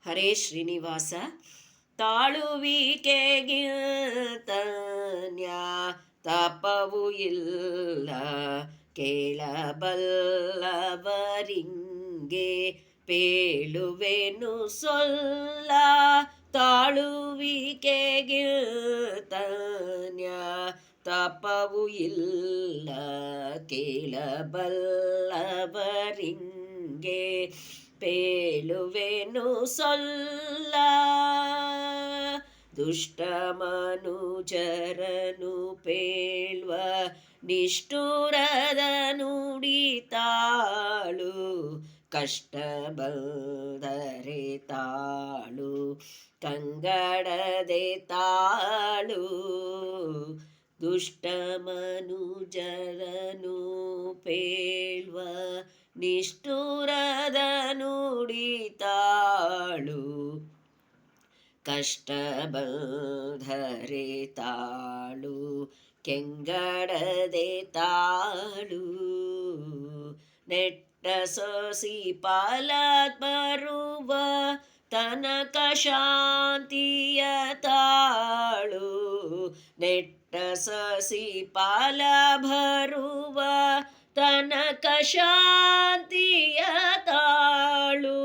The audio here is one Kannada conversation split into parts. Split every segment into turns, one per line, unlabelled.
ಹರೇ ಶ್ರೀನಿವಾಸ. ತಾಳುವಿಕೆಗಿಂತನ್ಯಾ ತಪವು ಇಲ್ಲ, ಕೇಳಬಲ್ಲವರಿಂಗೆ ಪೇಳುವೆನು ಸೊಲ್ಲ. ತಾಳುವಿಕೆಗಿಂತನ್ಯಾ ತಪವು ಇಲ್ಲ, ಕೇಳಬಲ್ಲವರಿಂಗೆ ಪೇಳುವೆನು ಸೊಲ್ಲ. ದುಷ್ಟ ಮನುಜರನು ಪೇಳ್ವ ನಿಷ್ಠುರದ ನುಡಿತಾಳು, ಕಷ್ಟ ಬಂದರೆ ತಾಳು ಕಂಗಡದೆ ತಾಳು. ದುಷ್ಟ ಮನುಜರನು ಪೇಳ್ವ ನಿಷ್ಠುರದ ನುಡಿತಾಳು, ಕಷ್ಟ ಬಂದರೆ ತಾಳು ಕೆಂಗಡದೆ ತಾಳು. ನೆಟ್ಟ ಸೊಸಿ ಫಲ ಬರುವ ತನಕ ಶಾಂತಿಯ ತಾಳು, ನೆಟ್ಟ ಸಸಿ ಫಲ ಬರುವ ತನಕ ಶಾಂತಿಯ ತಾಳು.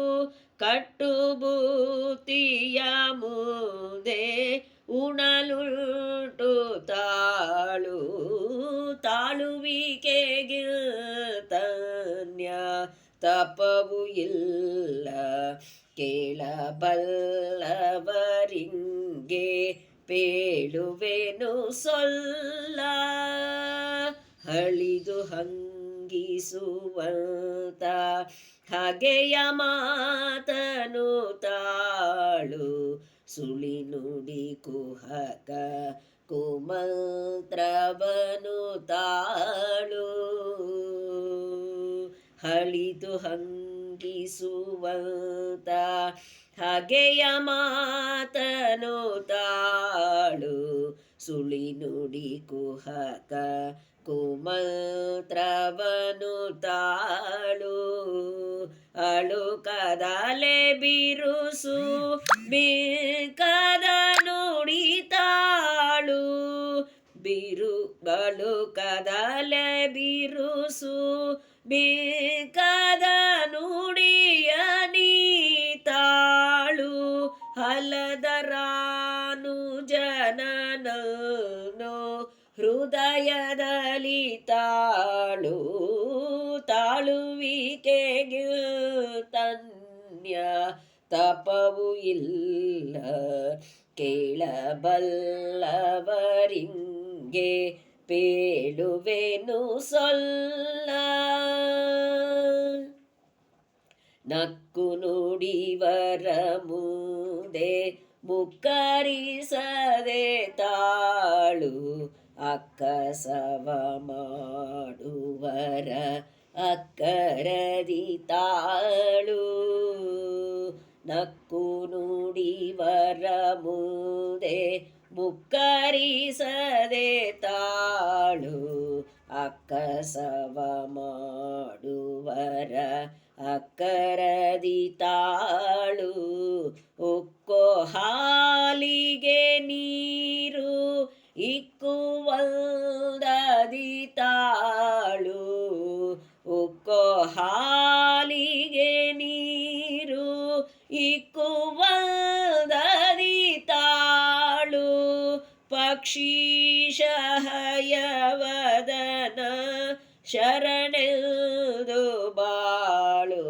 ಕಟ್ಟು ಬೂತಿಯ ಮುಂದೆ ಉಣಲುಂಟು ತಾಳು, ತಾಳುವಿಕೆಗಿಂತನ್ಯಾ ತಪವು ಇಲ್ಲ, ಕೇಳಬಲ್ಲವರಿಂಗೆ ಪೇಳುವೆನು ಸೊಲ್ಲ. ಹಳಿದು ಹಂಗಿಸುವಂತ ಹಗೆಯ ಮಾತನು ತಾಳು, ಸುಳಿ ನುಡಿ ಕುಹಕ ಕುಮಂತ್ರವನು ತಾಳು. ಹಳಿದು ಹಂಗಿಸುವಂತ ಹಗೆಯ ಮಾತನು ತಾಳು, ಸುಳಿ ನುಡಿ ಕುಹಕ ಕುಮಂತ್ರವನು ತಾಳು. ಅಳುಕದಲೆ ಬಿರುಸು ಬಿಕದ ನುಡಿತಾಳು, ಅಳುಕದಲೆ ಬಿರುಸು ಬಿಕದ ನುಡಿಯ ನೀತಾಳು. ಹಲದರಾನು ಜನನನು ಹೃದಯದಲ್ಲಿ ತಾಳು, ತಾಳುವಿಕೆಗಿಂತನ್ಯಾ ತಪವು ಇಲ್ಲ, ಕೇಳಬಲ್ಲವರಿಂಗೆ ಪೇಳುವೆನು ಸೊಲ್ಲ. ನಕ್ಕು ನುಡಿವರ ಮುಂದೆ ಮುಕ್ಕರಿಸದೆ ತಾಳು, ಅಕ್ಕಸವ ಮಾಡುವರ ಅಕ್ಕರದಿ ತಾಳು. ನಕ್ಕು ನುಡಿವರ ಮುಂದೆ ಮುಕ್ಕರಿಸದೆ ತಾಳು, ಅಕ್ಕಸವ ಮಾಡುವರ ಅಕ್ಕರದಿ ತಾಳು. ಉಕ್ಕೋ ಹಾಲಿಗೆ ನೀರು ಇಕ್ಕುವಂದದಿ ತಾಳು, ಉಕ್ಕೋ ಹಾಲಿಗೆ ನೀರು ಇಕ್ಕುವಂದದಿ ತಾಳು. ಪಕ್ಷೀಶ ಹಯವದನ ಶರಣೆಂದು ಬಾಳು,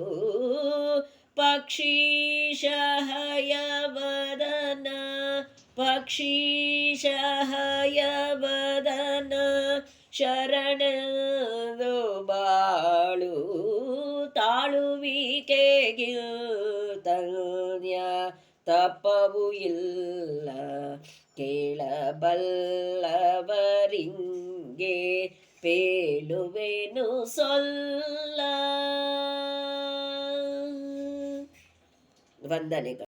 ಪಕ್ಷೀಶ ಹಯವದನ ಪಕ್ಷೀಶ ಹಯವದನ ಶರಣೆಂದು ಬಾಳು. ತಾಳುವಿಕೆಗಿಂತನ್ಯಾ ತಪವು ಇಲ್ಲ, ಕೇಳಬಲ್ಲವರಿಂಗೆ ಪೇಳುವೆನು ಸೊಲ್ಲ. ವಂದನೆಗಳು.